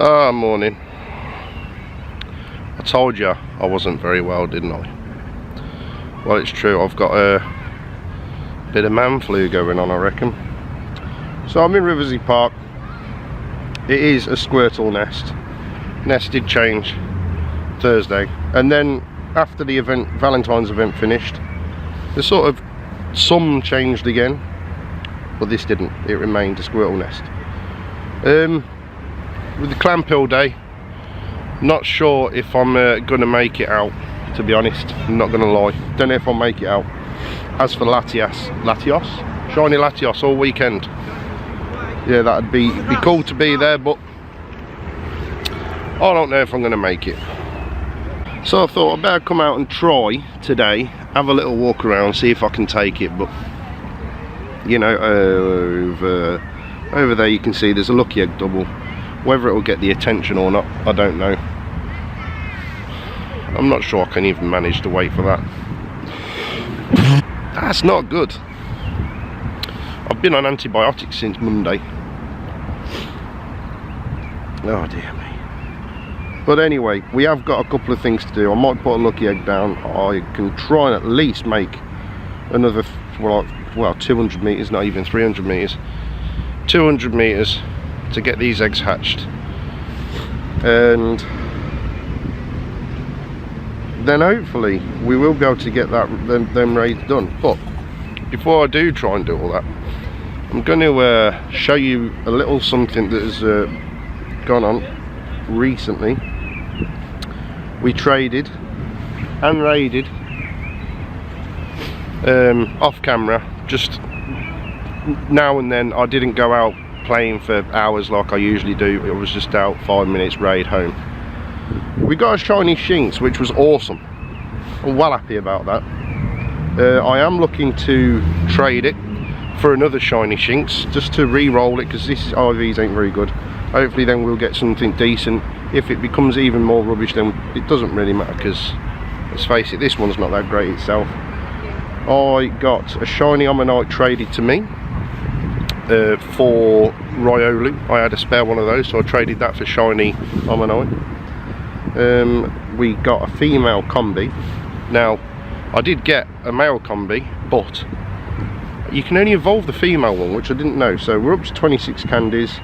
Ah, morning. I told you I wasn't very well, didn't I? Well, it's true. I've got a bit of man flu going on, I reckon. So I'm in Riversey Park. It is a squirtle nest. Nest did change Thursday, and then after the event, Valentine's event finished, the sort of some changed again, but this didn't. It remained a squirtle nest. With the clamperl day, not sure if I'm gonna make it out, to be honest. I'm not gonna lie, don't know if I'll make it out. As for latios, shiny latios all weekend, yeah, that'd be cool to be there, but I don't know if I'm gonna make it. So I thought I'd better come out and try today, have a little walk around, see if I can take it. But you know, over there you can see there's a lucky egg double. Whether it will get the attention or not, I don't know. I'm not sure I can even manage to wait for that. That's not good. I've been on antibiotics since Monday. Oh dear me. But anyway, we have got a couple of things to do. I might put a lucky egg down. I can try and at least make another, well 200 meters, not even 300 meters. 200 meters to get these eggs hatched, and then hopefully we will be able to get them raids done. But before I do try and do all that, I'm going to show you a little something that has gone on recently. We traded and raided off camera, just now and then. I didn't go out playing for hours like I usually do. It was just out 5 minutes, raid home. We got a shiny shinx, which was awesome. I'm well happy about that. I am looking to trade it for another shiny shinx, just to re-roll it, because this IVs ain't very good. Hopefully then we'll get something decent. If it becomes even more rubbish, then it doesn't really matter, because let's face it, this one's not that great itself. I got a shiny ammonite traded to me for Riolu. I had a spare one of those, so I traded that for shiny ammonite. We got a female combi. Now I did get a male combi, but you can only evolve the female one, which I didn't know. So we're up to 26 candies.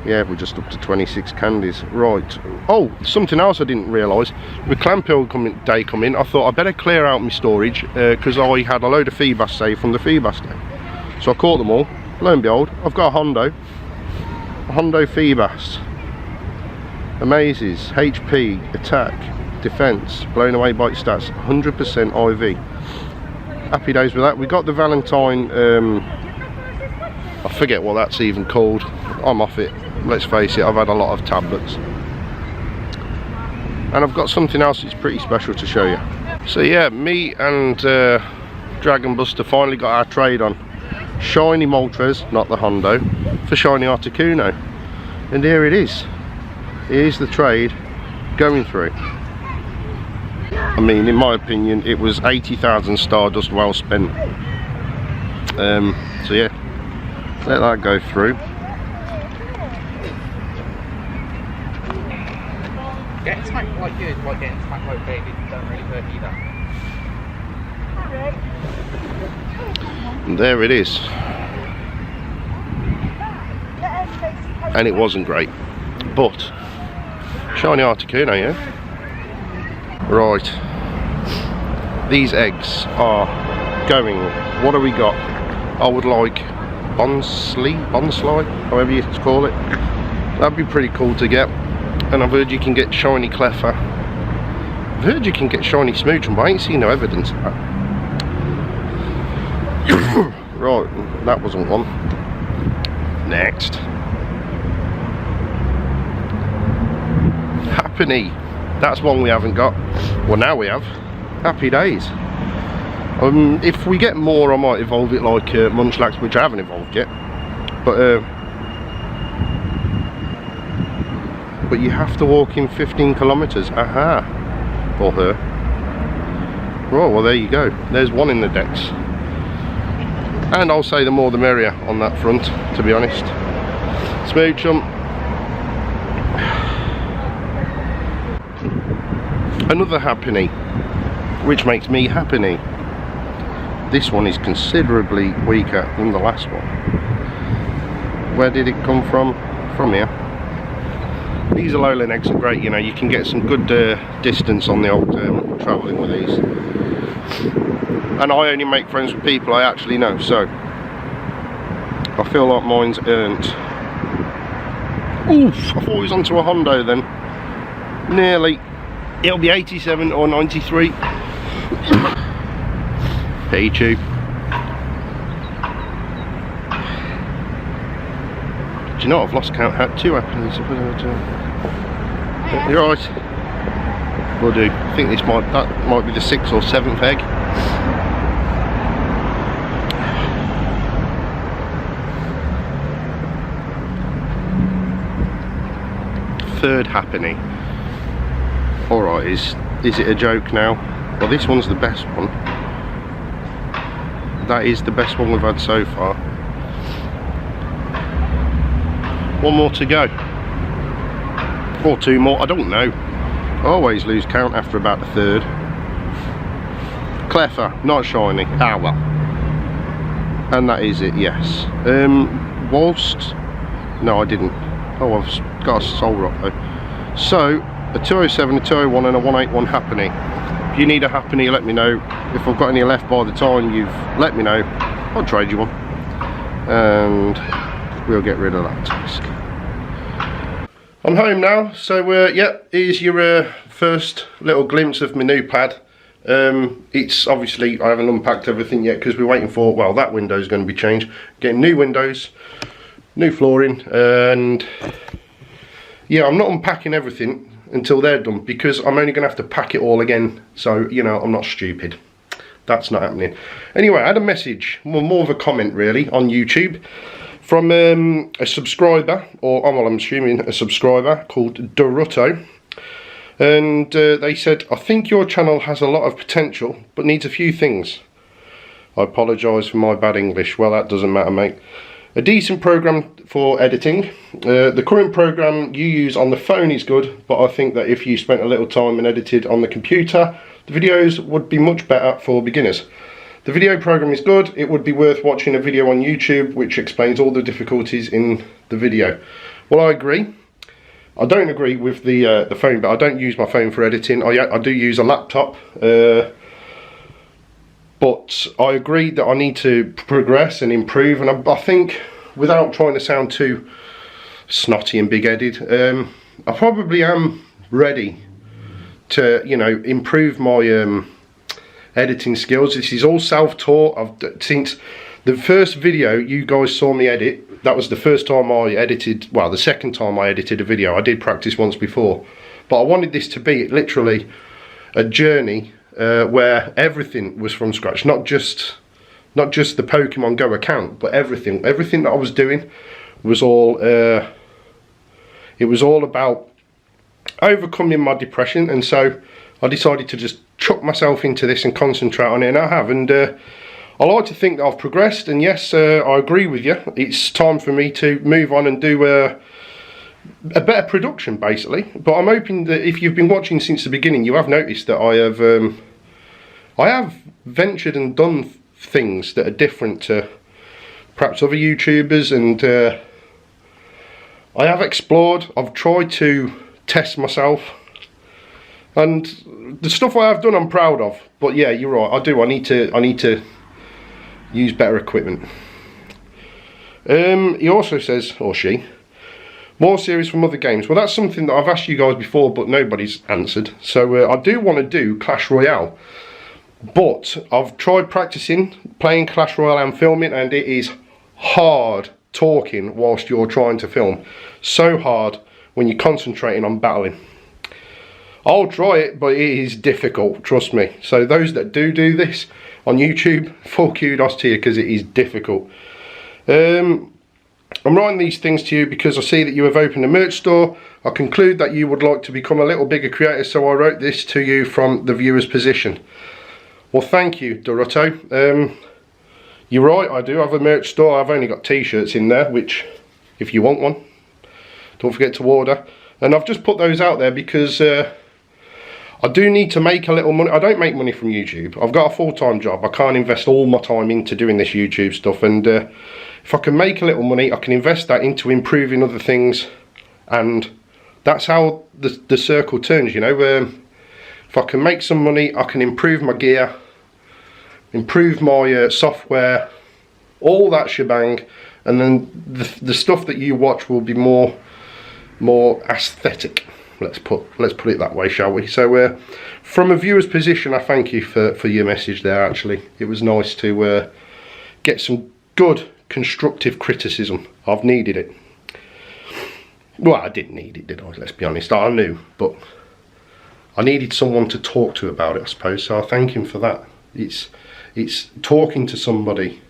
Yeah, we're just up to 26 candies. Right. Oh, something else I didn't realise. With clamperl day coming, I thought I better clear out my storage, because I had a load of feedbass saved from the feedbass day. So I caught them all. Lo and behold, I've got a Hondo feedbass. Amazes, HP, attack, defense, blown away bite stats, 100% IV. Happy days with that. We got the Valentine, I forget what that's even called. I'm off it. Let's face it, I've had a lot of tablets. And I've got something else that's pretty special to show you. So yeah, me and Dragon Buster finally got our trade on. Shiny Moltres, not the Hondo, for shiny Articuno. And here it is. Here's the trade going through. I mean, in my opinion, it was 80,000 Stardust well spent. So yeah, let that go through. Getting smacked like you is like getting smacked like baby. Don't really hurt either. And there it is. And it wasn't great, but shiny Articuno, yeah. Right, these eggs are going. What do we got? I would like bonsly, however you call it. That'd be pretty cool to get. And I've heard you can get shiny Cleffer. I've heard you can get shiny Smoochum, but I ain't seen no evidence of that. Right, that wasn't one. Next. Happy, that's one we haven't got. Well, now we have. Happy days. If we get more, I might evolve it like Munchlax, which I haven't evolved yet. But you have to walk in 15 kilometers. Aha. For her. Right, well there you go. There's one in the decks. And I'll say the more the merrier on that front, to be honest. Smooch 'em. Another happening, which makes me happy. This one is considerably weaker than the last one. Where did it come from? From here. These Alola eggs are great, you know, you can get some good distance on the old travelling with these. And I only make friends with people I actually know, so I feel like mine's earned. Oof, I thought it was onto a Hondo then. Nearly. It'll be 87 or 93. Pichu. Do you know, I've lost count. Had 2 happenings. You're right. Will do. I think that might be the 6th or 7th egg. Third happening. Alright, is it a joke now? Well, this one's the best one. That is the best one we've had so far. One more to go. Or 2 more, I don't know. I always lose count after about the 3rd. Cleffer, not shiny. Ah well. And that is it, yes. Whilst... No, I didn't. Oh, I've got a soul rock though. So, a 207, a 201 and a 181 happening. If you need a happening, let me know. If I've got any left by the time you've let me know, I'll trade you one. And we'll get rid of that task. I'm home now, so yeah, here's your first little glimpse of my new pad. It's obviously, I haven't unpacked everything yet because we're waiting for, well, that window's going to be changed. Getting new windows, new flooring, and yeah, I'm not unpacking everything until they're done because I'm only going to have to pack it all again. So, you know, I'm not stupid. That's not happening. Anyway, I had a message, well, more of a comment really, on YouTube from a subscriber, or well, I'm assuming a subscriber called Dorotto. And they said, I think your channel has a lot of potential, but needs a few things. I apologise for my bad English. Well, that doesn't matter, mate. A decent program for editing. The current program you use on the phone is good, but I think that if you spent a little time and edited on the computer, the videos would be much better for beginners. The video program is good. It would be worth watching a video on YouTube which explains all the difficulties in the video. Well, I agree. I don't agree with the phone, but I don't use my phone for editing. I do use a laptop. But I agree that I need to progress and improve, and I think, without trying to sound too snotty and big-headed, I probably am ready to, you know, improve my editing skills. This is all self-taught. Since the first video you guys saw me edit, that was the first time I edited, well, the second time I edited a video. I did practice once before, but I wanted this to be literally a journey where everything was from scratch, not just the Pokemon Go account, but everything that I was doing was all it was all about overcoming my depression. And so I decided to just chuck myself into this and concentrate on it, and I have. And I like to think that I've progressed, and yes, I agree with you. It's time for me to move on and do a better production, basically. But I'm hoping that if you've been watching since the beginning, you have noticed that I have ventured and done things that are different to perhaps other YouTubers, and I have explored. I've tried to test myself, and the stuff I have done I'm proud of. But yeah, you're right, I need to use better equipment. He also says, or she, more series from other games. Well, that's something that I've asked you guys before, but nobody's answered. So I do want to do Clash Royale, but I've tried practicing playing Clash Royale and filming, and it is hard talking whilst you're trying to film. So hard when you're concentrating on battling. I'll try it, but it is difficult, trust me. So those that do this on YouTube, full kudos to you, because it is difficult. I'm writing these things to you because I see that you have opened a merch store. I conclude that you would like to become a little bigger creator, so I wrote this to you from the viewer's position. Well, thank you, Dorotto. You're right, I do have a merch store. I've only got t-shirts in there, which, if you want one, don't forget to order. And I've just put those out there because I do need to make a little money. I don't make money from YouTube. I've got a full-time job. I can't invest all my time into doing this YouTube stuff, and if I can make a little money, I can invest that into improving other things, and that's how the circle turns, you know. If I can make some money, I can improve my gear, improve my software, all that shebang, and then the stuff that you watch will be more aesthetic. Let's put it that way, shall we? So from a viewer's position, I thank you for your message there. Actually, it was nice to get some good constructive criticism. I've needed it. Well, I didn't need it, did I? Let's be honest. I knew, but I needed someone to talk to about it, I suppose. So I thank him for that. It's talking to somebody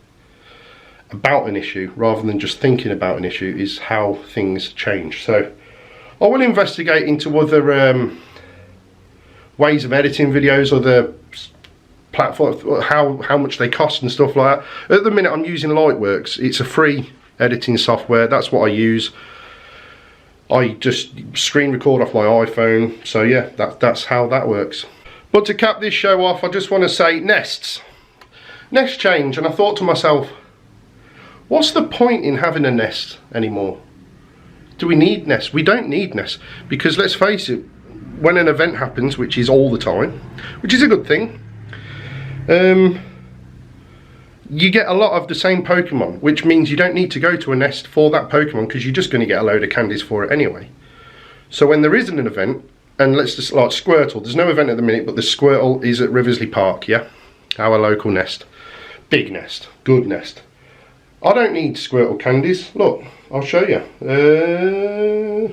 about an issue rather than just thinking about an issue is how things change. So I will investigate into other ways of editing videos, other platforms, how much they cost and stuff like that. At the minute I'm using Lightworks. It's a free editing software. That's what I use. I just screen record off my iPhone. So yeah, that's how that works. But to cap this show off, I just want to say NESTS. Nest change, and I thought to myself, what's the point in having a nest anymore? Do we need nests? We don't need nests, because let's face it, when an event happens, which is all the time, which is a good thing, you get a lot of the same Pokemon, which means you don't need to go to a nest for that Pokemon because you're just going to get a load of candies for it anyway. So when there isn't an event, and let's just, like Squirtle, there's no event at the minute, but the Squirtle is at Riversley Park, yeah? Our local nest. Big nest, good nest. I don't need Squirtle candies. Look, I'll show you.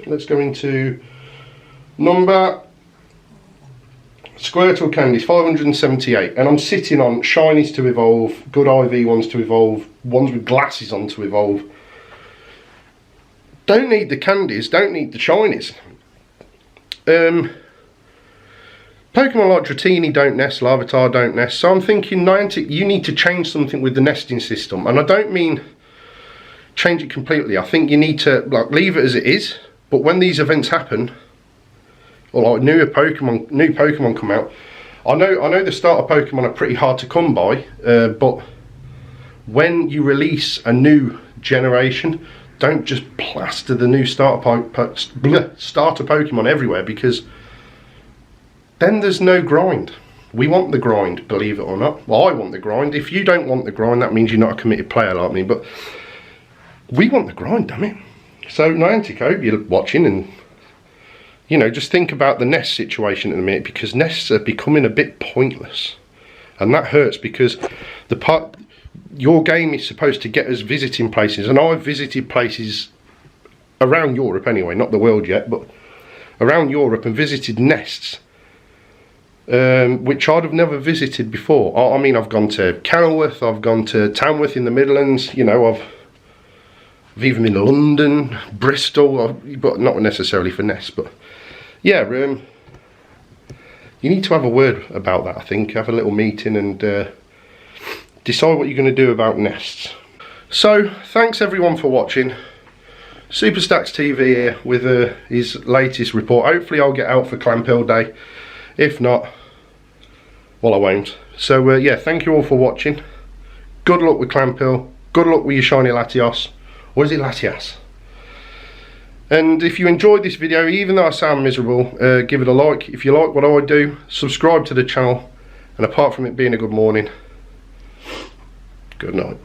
Let's go into number Squirtle candies, 578, and I'm sitting on shinies to evolve, good IV ones to evolve, ones with glasses on to evolve. Don't need the candies, don't need the shinies. Pokemon like Dratini don't nest, Larvitar don't nest, so I'm thinking Niantic, you need to change something with the nesting system, and I don't mean change it completely. I think you need to like leave it as it is, but when these events happen, or like new Pokemon come out, I know the starter Pokemon are pretty hard to come by, but when you release a new generation, don't just plaster the new starter Pokemon everywhere, because then there's no grind. We want the grind, believe it or not. Well, I want the grind. If you don't want the grind, that means you're not a committed player like me, but we want the grind, damn it. So Niantic, I hope you're watching, and you know, just think about the nest situation at the minute, because nests are becoming a bit pointless, and that hurts, because your game is supposed to get us visiting places, and I've visited places around Europe anyway, not the world yet, but around Europe, and visited nests which I'd have never visited before. I mean, I've gone to Kenilworth, I've gone to Tamworth in the Midlands, you know, I've even been to London, Bristol, but not necessarily for nests, but yeah, you need to have a word about that, I think. Have a little meeting and decide what you're going to do about nests. So, thanks everyone for watching. Superstacks TV here with his latest report. Hopefully I'll get out for Clamperl Day. If not, well, I won't. So yeah, thank you all for watching. Good luck with Clamperl. Good luck with your shiny Latios. Or is it Latias? And if you enjoyed this video, even though I sound miserable, give it a like. If you like what I do, subscribe to the channel. And apart from it being a good morning, good night.